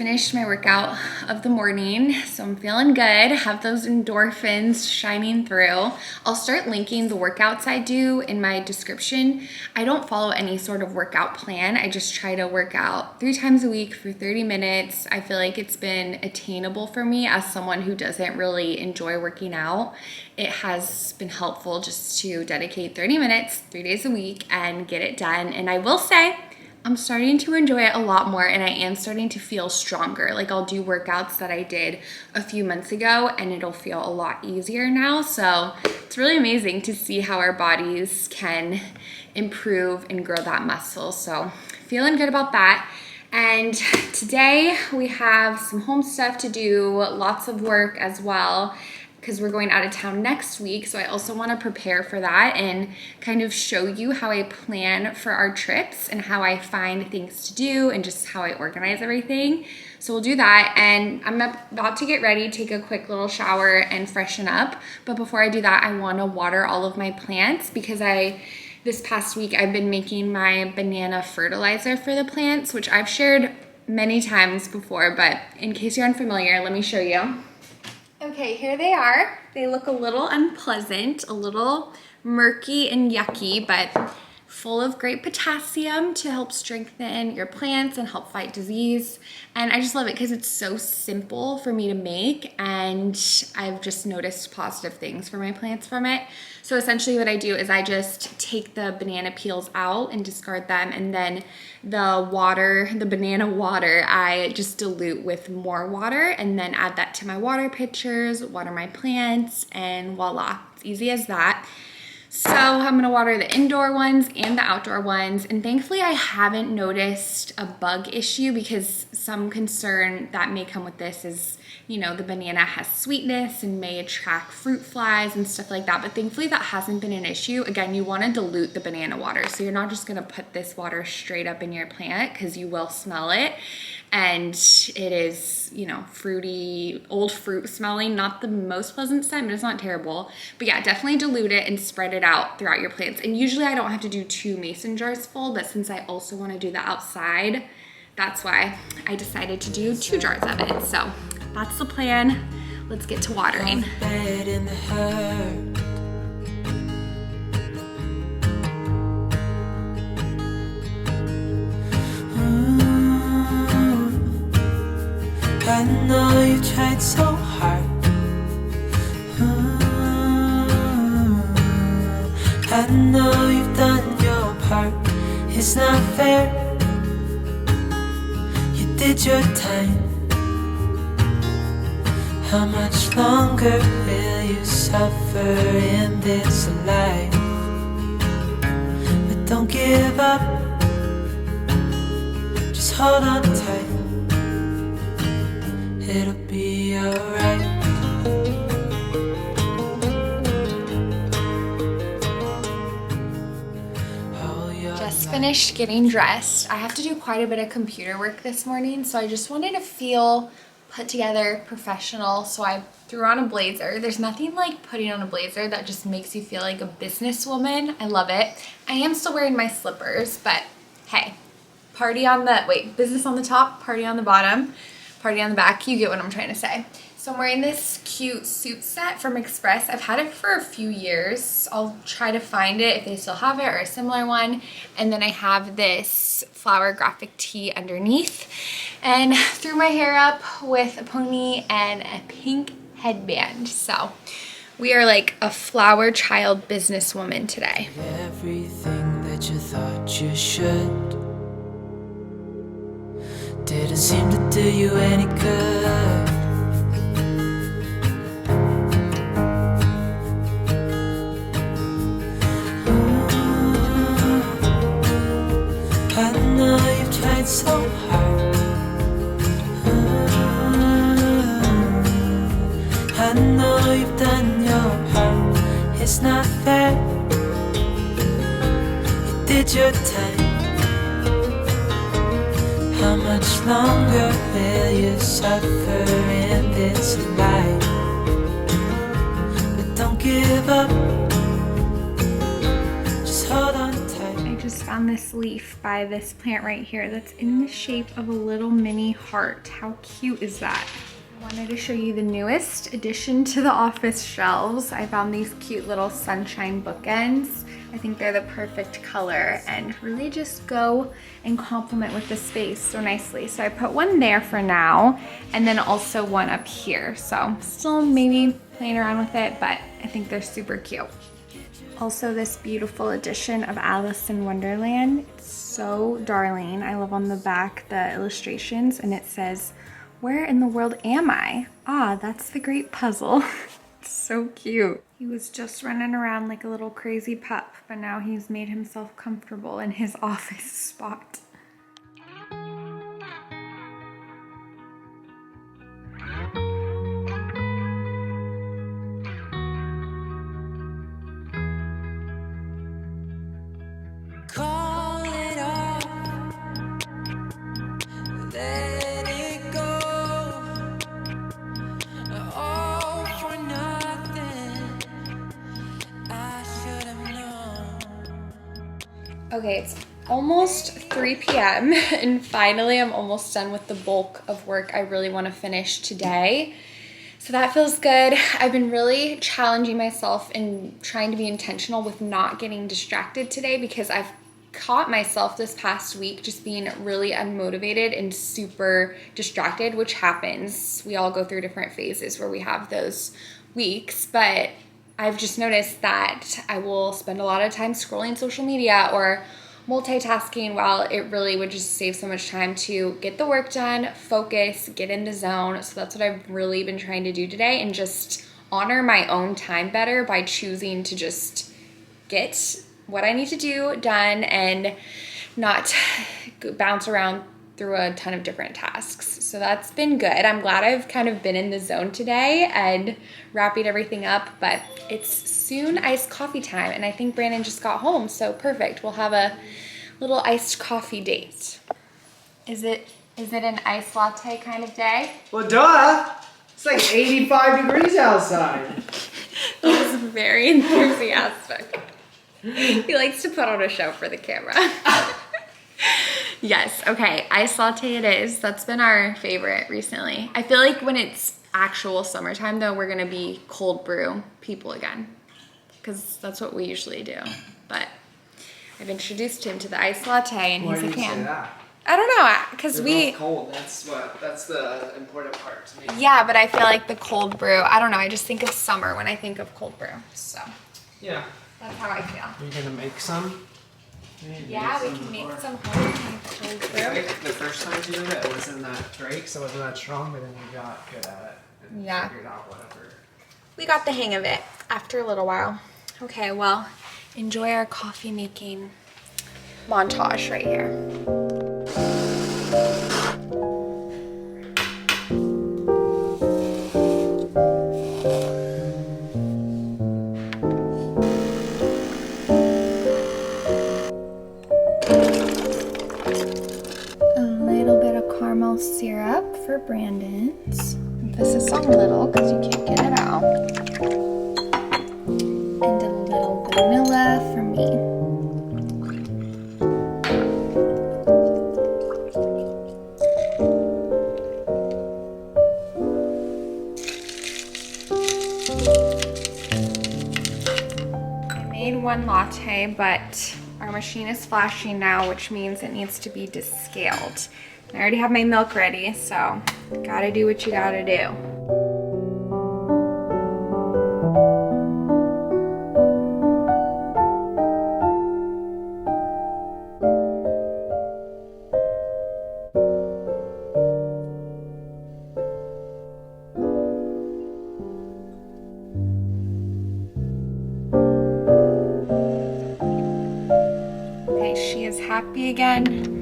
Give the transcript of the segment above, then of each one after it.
finished my workout of the morning, so I'm feeling good. Have those endorphins shining through. I'll start linking the workouts I do in my description. I don't follow any sort of workout plan. I just try to work out 3 times a week for 30 minutes. I feel like it's been attainable for me as someone who doesn't really enjoy working out. It has been helpful just to dedicate 30 minutes, 3 days a week, and get it done. And I will say, I'm starting to enjoy it a lot more, and I am starting to feel stronger. Like, I'll do workouts that I did a few months ago and it'll feel a lot easier now. So it's really amazing to see how our bodies can improve and grow that muscle. So feeling good about that. And today we have some home stuff to do, lots of work as well, because we're going out of town next week. So I also want to prepare for that and kind of show you how I plan for our trips and how I find things to do and just how I organize everything. So we'll do that, and I'm about to get ready, take a quick little shower and freshen up. But before I do that, I want to water all of my plants because this past week I've been making my banana fertilizer for the plants, which I've shared many times before, but in case you're unfamiliar, let me show you. Okay, here they are. They look a little unpleasant, a little murky and yucky, but full of great potassium to help strengthen your plants and help fight disease. And I just love it because it's so simple for me to make, and I've just noticed positive things for my plants from it. So essentially what I do is I just take the banana peels out and discard them, and then the banana water, I just dilute with more water and then add that to my water pitchers, water my plants, and voila, it's easy as that. So I'm gonna water the indoor ones and the outdoor ones, and thankfully I haven't noticed a bug issue, because some concern that may come with this is, you know, the banana has sweetness and may attract fruit flies and stuff like that, but thankfully that hasn't been an issue. Again, you wanna dilute the banana water, so you're not just gonna put this water straight up in your plant, because you will smell it. And it is, you know, fruity, old fruit smelling, not the most pleasant scent, but it's not terrible. But yeah, definitely dilute it and spread it out throughout your plants. And usually I don't have to do 2 mason jars full, but since I also want to do the outside, that's why I decided to do 2 jars of it. So that's the plan. Let's get to watering. I know you tried so hard. I know you've done your part. It's not fair. You did your time. How much longer will you suffer in this life? But don't give up. Just hold on tight. It'll be alright. Just finished getting dressed. I have to do quite a bit of computer work this morning, so I just wanted to feel put together, professional, so I threw on a blazer. There's nothing like putting on a blazer that just makes you feel like a businesswoman. I love it. I am still wearing my slippers, but hey, business on the top, party on the bottom. Party on the back, you get what I'm trying to say. So I'm wearing this cute suit set from Express. I've had it for a few years. I'll try to find it if they still have it, or a similar one. And then I have this flower graphic tee underneath, and threw my hair up with a pony and a pink headband. So we are like a flower child businesswoman today. Everything that you thought you should didn't seem to do you any good. I know you've tried so hard. I know you've done your part. It's not fair. You did your time. How much longer will you suffer in this life? But don't give up. Just hold on tight. I just found on this leaf by this plant right here that's in the shape of a little mini heart. How cute is that? I wanted to show you the newest addition to the office shelves. I found these cute little sunshine bookends. I think they're the perfect color and really just go and complement with the space so nicely. So I put one there for now, and then also one up here. So still maybe playing around with it, but I think they're super cute. Also this beautiful edition of Alice in Wonderland. It's so darling. I love on the back the illustrations, and it says, "Where in the world am I? Ah, that's the great puzzle." It's so cute. He was just running around like a little crazy pup, but now he's made himself comfortable in his office spot. Call it off, let it go, all for nothing. I should have known. Okay, it's almost 3 p.m. and finally I'm almost done with the bulk of work I really want to finish today. So that feels good. I've been really challenging myself and trying to be intentional with not getting distracted today, because I've caught myself this past week just being really unmotivated and super distracted, which happens. We all go through different phases where we have those weeks, but I've just noticed that I will spend a lot of time scrolling social media or multitasking, while it really would just save so much time to get the work done, focus, get in the zone. So that's what I've really been trying to do today, and just honor my own time better by choosing to just get what I need to do done and not bounce around through a ton of different tasks. So that's been good. I'm glad I've kind of been in the zone today and wrapping everything up, but it's soon iced coffee time, and I think Brandon just got home, so perfect. We'll have a little iced coffee date. Is it an iced latte kind of day? Well, duh! It's like 85 degrees outside. That was very enthusiastic. He likes to put on a show for the camera. Yes, okay, iced latte it is. That's been our favorite recently. I feel like when it's actual summertime though, we're gonna be cold brew people again, because that's what we usually do. But I've introduced him to the iced latte, and Why he's do a you say fan. that? I don't know, because They're we... both cold. That's the important part to me. Yeah, but I feel like the cold brew, I don't know, I just think of summer when I think of cold brew, so Yeah. that's how I feel. Are you gonna make some? Yeah, we can make some homemade cold brew. The first time you did it, it wasn't that great, so it wasn't that strong, but then you got good at it and Yeah. figured out whatever. We got the hang of it after a little while. Okay, well, enjoy our coffee making montage right here. A little bit of caramel syrup for Brandon's. Emphasis on little because you can't get it out. And a little vanilla for me. I made one latte, but our machine is flashing now, which means it needs to be descaled. I already have my milk ready, so gotta do what you gotta do. Okay, she is happy again.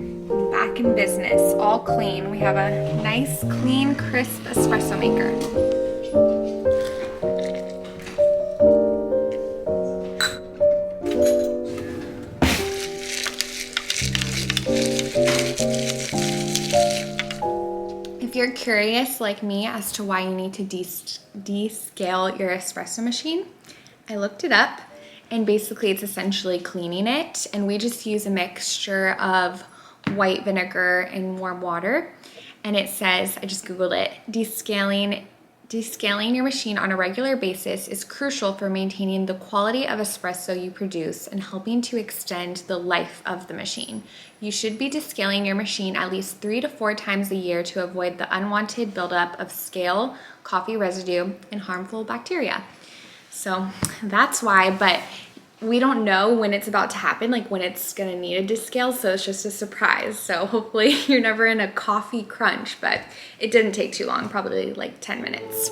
Back in business, all clean. We have a nice, clean, crisp espresso maker. If you're curious like me as to why you need to descale your espresso machine, I looked it up, And basically it's essentially cleaning it. And we just use a mixture of white vinegar and warm water. And it says, I just Googled it, descaling your machine on a regular basis is crucial for maintaining the quality of espresso you produce and helping to extend the life of the machine. You should be descaling your machine at least 3 to 4 times a year to avoid the unwanted buildup of scale, coffee residue, and harmful bacteria. So that's why, but we don't know when it's about to happen, like when it's gonna need a descale, so it's just a surprise. So hopefully you're never in a coffee crunch, but it didn't take too long, probably like 10 minutes.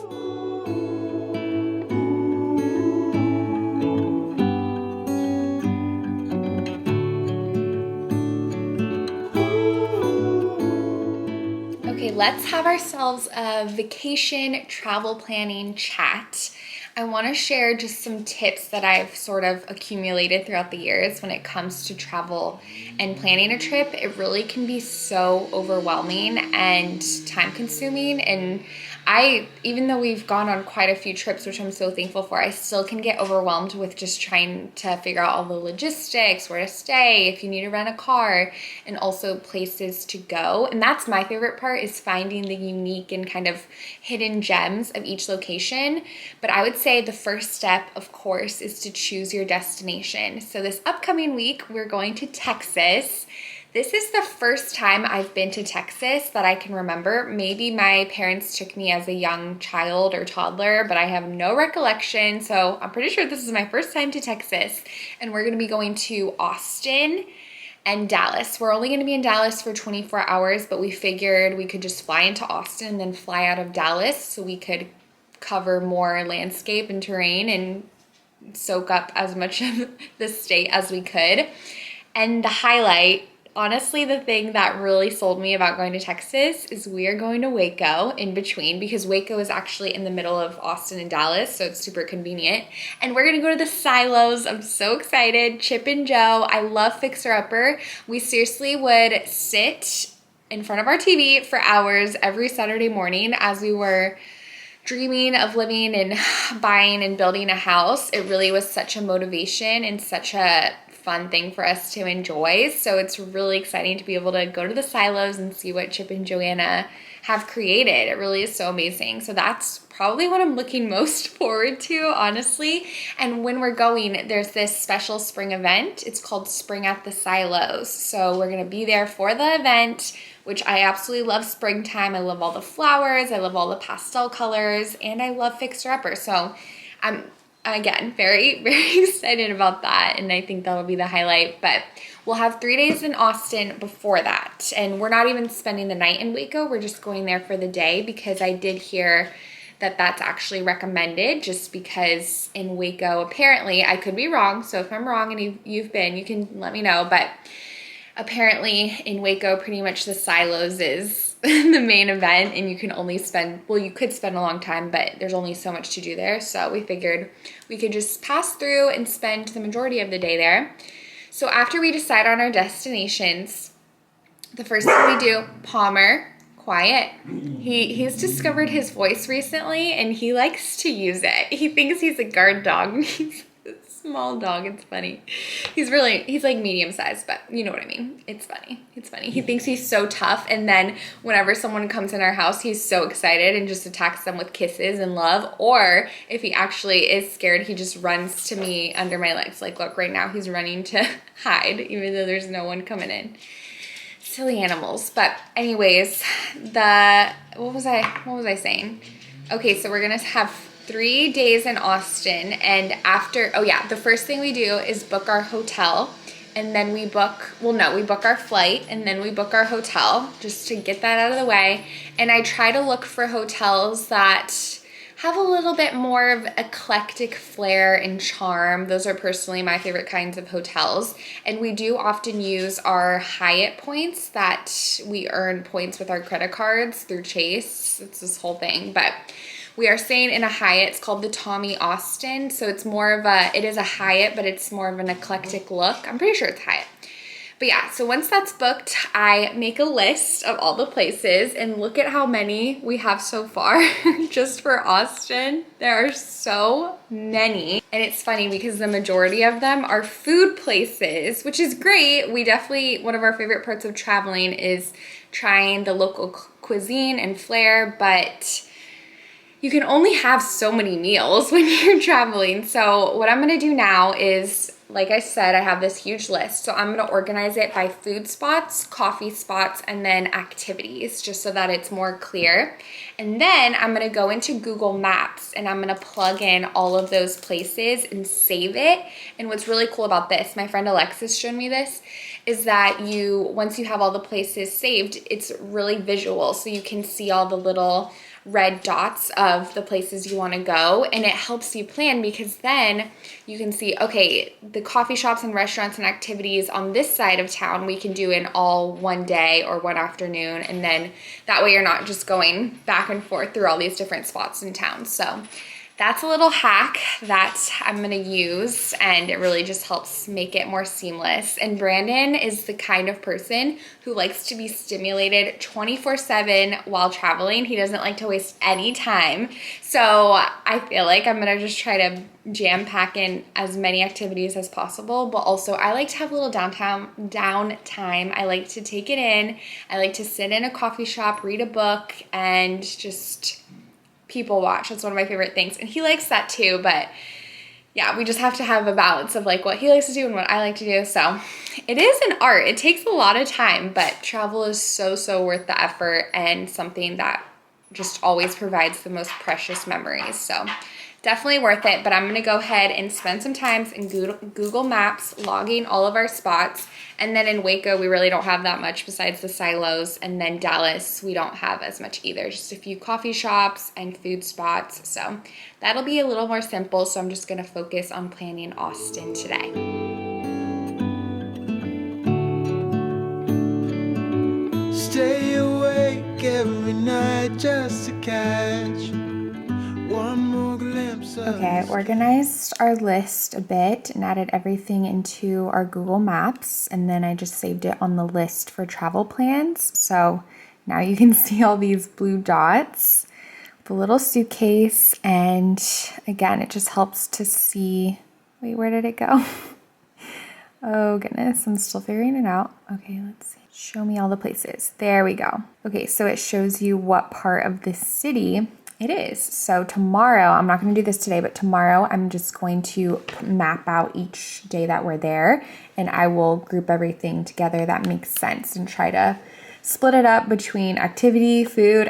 Okay, let's have ourselves a vacation travel planning chat. I want to share just some tips that I've sort of accumulated throughout the years when it comes to travel and planning a trip. It really can be so overwhelming and time consuming, and even though we've gone on quite a few trips, which I'm so thankful for, I still can get overwhelmed with just trying to figure out all the logistics, where to stay, if you need to rent a car, and also places to go. And that's my favorite part, is finding the unique and kind of hidden gems of each location. But I would say the first step, of course, is to choose your destination. So this upcoming week, we're going to Texas. This is the first time I've been to Texas that I can remember. Maybe my parents took me as a young child or toddler, but I have no recollection. So I'm pretty sure this is my first time to Texas. And we're gonna be going to Austin and Dallas. We're only gonna be in Dallas for 24 hours, but we figured we could just fly into Austin and then fly out of Dallas so we could cover more landscape and terrain and soak up as much of the state as we could. And the highlight, honestly, the thing that really sold me about going to Texas is we are going to Waco in between, because Waco is actually in the middle of Austin and Dallas, so it's super convenient. And we're gonna go to the silos. I'm so excited. Chip and Jo. I love Fixer Upper. We seriously would sit in front of our TV for hours every Saturday morning as we were dreaming of living and buying and building a house. It really was such a motivation and such a fun thing for us to enjoy. So it's really exciting to be able to go to the silos and see what Chip and Joanna have created. It really is so amazing. So that's probably what I'm looking most forward to, honestly. And when we're going, there's this special spring event. It's called Spring at the Silos. So we're gonna be there for the event, which I absolutely love springtime. I love all the flowers, I love all the pastel colors, and I love Fixer Upper. So I'm, again, very, very excited about that, and I think that'll be the highlight. But we'll have 3 days in Austin before that, and we're not even spending the night in Waco. We're just going there for the day, because I did hear that that's actually recommended, just because in Waco, apparently, I could be wrong, so if I'm wrong and you've been, you can let me know, but apparently in Waco, pretty much the silos is the main event, and you can only spend, well, you could spend a long time, but there's only so much to do there. So we figured we could just pass through and spend the majority of the day there. So after we decide on our destinations, the first thing we do, Palmer, quiet. He's discovered his voice recently, and he likes to use it. He thinks he's a guard dog. He's a small dog. It's funny. He's like medium sized, but you know what I mean. It's funny. It's funny. He thinks he's so tough, and then whenever someone comes in our house, he's so excited and just attacks them with kisses and love. Or if he actually is scared, he just runs to me under my legs. Like, look, right now he's running to hide, even though there's no one coming in. Silly animals. But anyways, what was I saying? Okay, so we're gonna have 3 days in Austin, and the first thing we do is book our hotel, and then we book our flight, and then we book our hotel, just to get that out of the way. And I try to look for hotels that have a little bit more of eclectic flair and charm. Those are personally my favorite kinds of hotels. And we do often use our Hyatt points that we earn points with our credit cards through Chase. It's this whole thing, but we are staying in a Hyatt. It's called the Tommy Austin. So it's it is a Hyatt, but it's more of an eclectic look. I'm pretty sure it's Hyatt. But yeah, so once that's booked, I make a list of all the places, and look at how many we have so far just for Austin. There are so many. And it's funny because the majority of them are food places, which is great. We definitely, one of our favorite parts of traveling is trying the local cuisine and flair, but you can only have so many meals when you're traveling. So what I'm gonna do now is, like I said, I have this huge list. So I'm gonna organize it by food spots, coffee spots, and then activities, just so that it's more clear. And then I'm gonna go into Google Maps and I'm gonna plug in all of those places and save it. And what's really cool about this, my friend Alexis showed me this, is that once you have all the places saved, it's really visual. So you can see all the little red dots of the places you want to go, and it helps you plan because then you can see, okay, the coffee shops and restaurants and activities on this side of town we can do in all one day or one afternoon, and then that way you're not just going back and forth through all these different spots in town. So that's a little hack that I'm gonna use, and it really just helps make it more seamless. And Brandon is the kind of person who likes to be stimulated 24/7 while traveling. He doesn't like to waste any time. So I feel like I'm gonna just try to jam pack in as many activities as possible, but also I like to have a little downtime. I like to take it in. I like to sit in a coffee shop, read a book, and just people watch. That's one of my favorite things, and he likes that too. But yeah, we just have to have a balance of like what he likes to do and what I like to do. So it is an art. It takes a lot of time, but travel is so worth the effort, and something that just always provides the most precious memories. So definitely worth it. But I'm gonna go ahead and spend some time in Google Maps logging all of our spots. And then in Waco, we really don't have that much besides the silos. And then Dallas, we don't have as much either. Just a few coffee shops and food spots. So that'll be a little more simple. So I'm just gonna focus on planning Austin today. Stay awake every night just to catch one more glimpse of. Okay, I organized our list a bit and added everything into our Google Maps, and then I just saved it on the list for travel plans. So now you can see all these blue dots, the little suitcase, and again, it just helps to see, wait, where did it go? Oh goodness, I'm still figuring it out. Okay, let's see. Show me all the places. There we go. Okay, so it shows you what part of the city it is. So tomorrow, I'm not going to do this today, but tomorrow I'm just going to map out each day that we're there, and I will group everything together that makes sense and try to split it up between activity, food.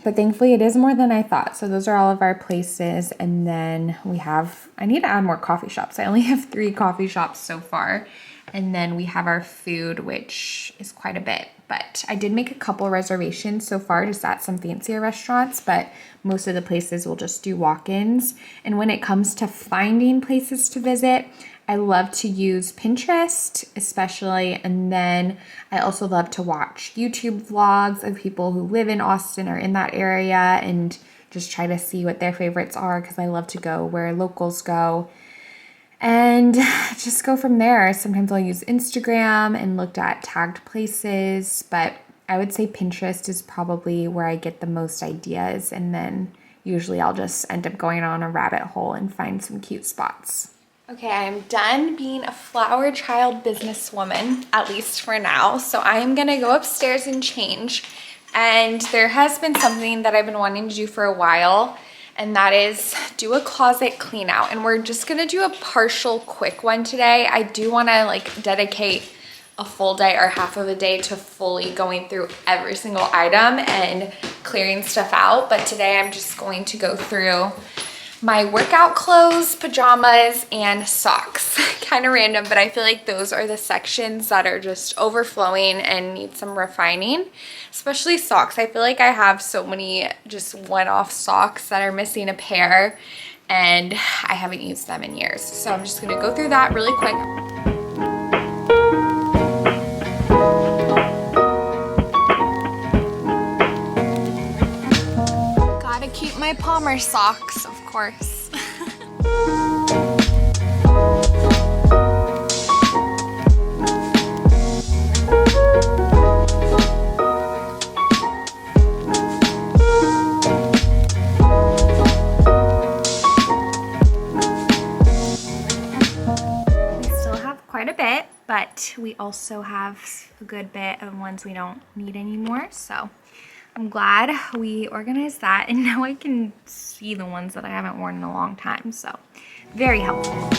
But thankfully it is more than I thought. So those are all of our places. And then I need to add more coffee shops. I only have 3 coffee shops so far. And then we have our food, which is quite a bit. But I did make a couple reservations so far, just at some fancier restaurants, but most of the places will just do walk-ins. And when it comes to finding places to visit, I love to use Pinterest, especially, and then I also love to watch YouTube vlogs of people who live in Austin or in that area and just try to see what their favorites are, because I love to go where locals go and just go from there. Sometimes I'll use Instagram and looked at tagged places, but I would say Pinterest is probably where I get the most ideas, and then usually I'll just end up going on a rabbit hole and find some cute spots. Okay, I'm done being a flower child businesswoman, at least for now. So I am gonna go upstairs and change. And there has been something that I've been wanting to do for a while, and that is do a closet clean out. And we're just gonna do a partial quick one today. I do wanna dedicate a full day or half of a day to fully going through every single item and clearing stuff out. But today I'm just going to go through my workout clothes, pajamas, and socks. Kind of random, but I feel like those are the sections that are just overflowing and need some refining, especially socks. I feel like I have so many just one-off socks that are missing a pair, and I haven't used them in years. So I'm just gonna go through that really quick. Gotta keep my Palmer socks, of course. we also have a good bit of ones we don't need anymore. So I'm glad we organized that, and now I can see the ones that I haven't worn in a long time. So very helpful.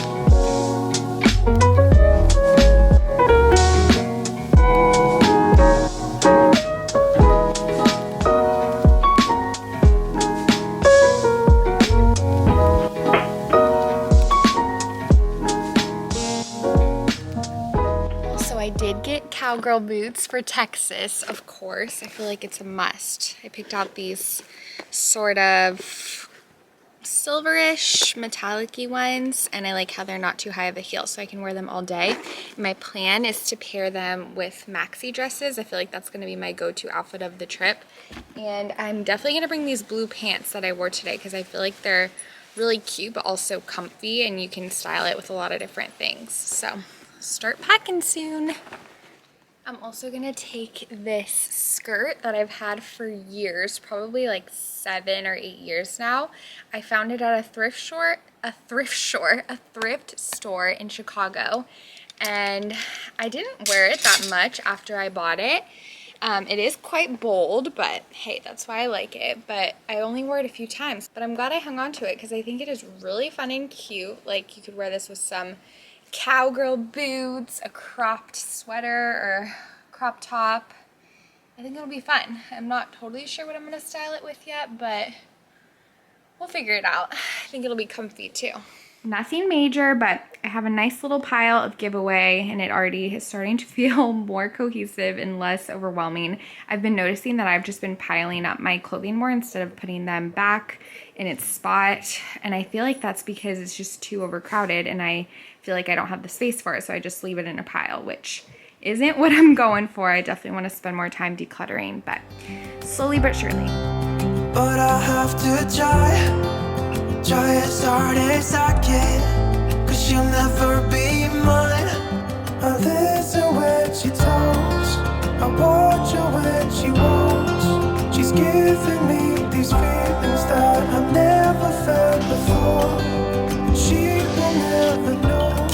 I did get Cowgirl Boots for Texas, of course. I feel like it's a must. I picked out these sort of silverish, metallic-y ones, and I like how they're not too high of a heel, so I can wear them all day. My plan is to pair them with maxi dresses. I feel like that's gonna be my go-to outfit of the trip. And I'm definitely gonna bring these blue pants that I wore today because I feel like they're really cute, but also comfy, and you can style it with a lot of different things. So start packing soon. I'm also gonna take this skirt that I've had for years, probably like 7 or 8 years now. I found it at a thrift store in Chicago, and I didn't wear it that much after I bought it. It is quite bold, but hey, that's why I like it. But I only wore it a few times, but I'm glad I hung on to it because I think it is really fun and cute. Like, you could wear this with some cowgirl boots, a cropped sweater or crop top. I think it'll be fun. I'm not totally sure what I'm gonna style it with yet, but we'll figure it out. I think it'll be comfy too. Nothing major, but I have a nice little pile of giveaway, and it already is starting to feel more cohesive and less overwhelming. I've been noticing that I've just been piling up my clothing more instead of putting them back in its spot, and I feel like that's because it's just too overcrowded, and I feel like I don't have the space for it, so I just leave it in a pile, which isn't what I'm going for. I definitely want to spend more time decluttering, but slowly but surely. But I have to try as hard as I can, 'cause she'll never be mine. I listen when she talks, I watch her when she walks. She's giving me these feelings that I've never felt before. She will never know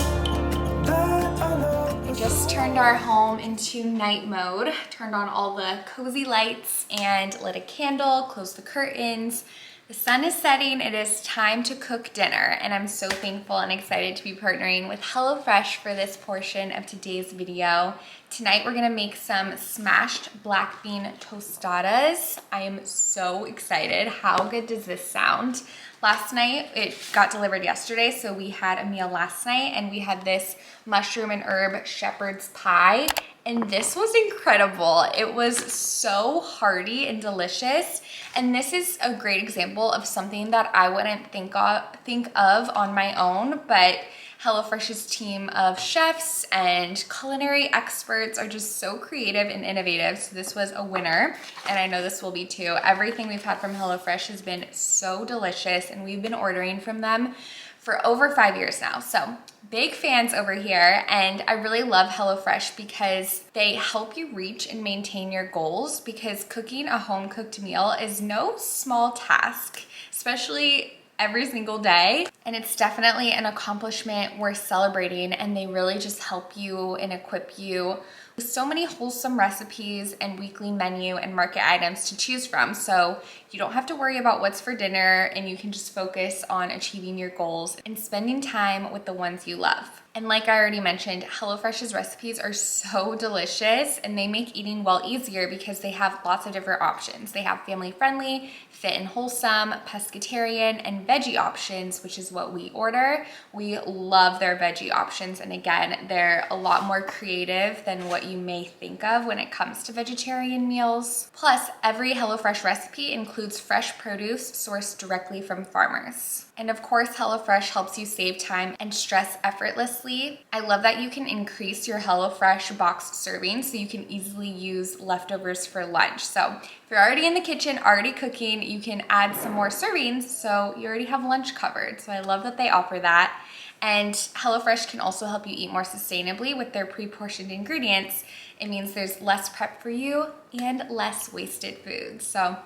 that I love her. Just turned our home into night mode, turned on all the cozy lights and lit a candle, closed the curtains. The sun is setting, it is time to cook dinner, and I'm so thankful and excited to be partnering with HelloFresh for this portion of today's video. Tonight we're gonna make some smashed black bean tostadas. I am so excited. How good does this sound? Last night, it got delivered yesterday, so we had a meal last night, and we had this mushroom and herb shepherd's pie, and this was incredible. It was so hearty and delicious, and this is a great example of something that I wouldn't think of on my own, but HelloFresh's team of chefs and culinary experts are just so creative and innovative. So this was a winner, and I know this will be too. Everything we've had from HelloFresh has been so delicious, and we've been ordering from them for over 5 years now. So big fans over here, and I really love HelloFresh because they help you reach and maintain your goals, because cooking a home-cooked meal is no small task, especially every single day, and it's definitely an accomplishment worth celebrating, and they really just help you and equip you with so many wholesome recipes and weekly menu and market items to choose from, so you don't have to worry about what's for dinner, and you can just focus on achieving your goals and spending time with the ones you love. And like I already mentioned, HelloFresh's recipes are so delicious, and they make eating well easier because they have lots of different options. They have family-friendly, fit and wholesome, pescatarian, and veggie options, which is what we order. We love their veggie options, and again, they're a lot more creative than what you may think of when it comes to vegetarian meals. Plus, every HelloFresh recipe includes fresh produce sourced directly from farmers. And of course, HelloFresh helps you save time and stress effortlessly. I love that you can increase your HelloFresh boxed servings so you can easily use leftovers for lunch. So if you're already in the kitchen, already cooking, you can add some more servings so you already have lunch covered. So I love that they offer that. And HelloFresh can also help you eat more sustainably with their pre-portioned ingredients. It means there's less prep for you and less wasted food. So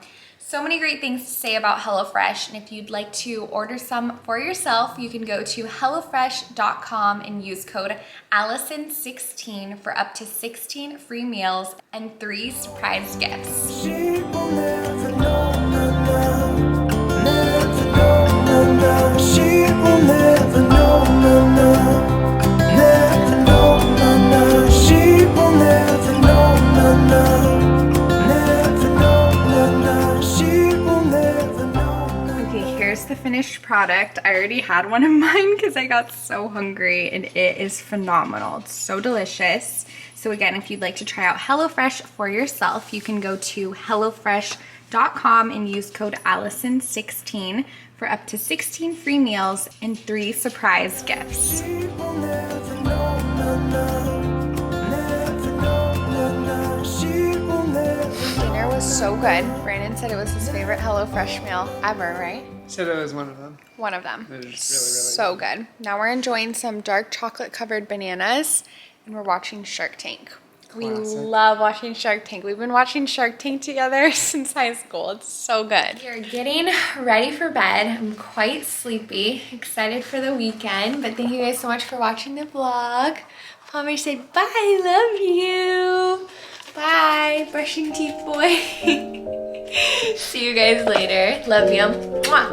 So many great things to say about HelloFresh, and if you'd like to order some for yourself, you can go to HelloFresh.com and use code ALLISON16 for up to 16 free meals and 3 surprise gifts. She will never know, never know, she will never know, never know, she will never know, she will never know. Okay, here's the finished product. I already had one of mine because I got so hungry, and it is phenomenal. It's so delicious. So again, if you'd like to try out HelloFresh for yourself, you can go to HelloFresh.com and use code ALLISON16 for up to 16 free meals and 3 surprise gifts. She will never know, never know, she will never. Dinner was so good. Brandon said it was his favorite HelloFresh meal ever, right? Said it was one of them. One of them. It is really So good. Now we're enjoying some dark chocolate covered bananas, and we're watching Shark Tank. We Classic. love watching Shark Tank. We've been watching Shark Tank together since high school. It's so good. We are getting ready for bed. I'm quite sleepy, excited for the weekend, but thank you guys so much for watching the vlog. Palmer said bye, love you. Bye, brushing teeth boy. See you guys later. Love you. Mwah.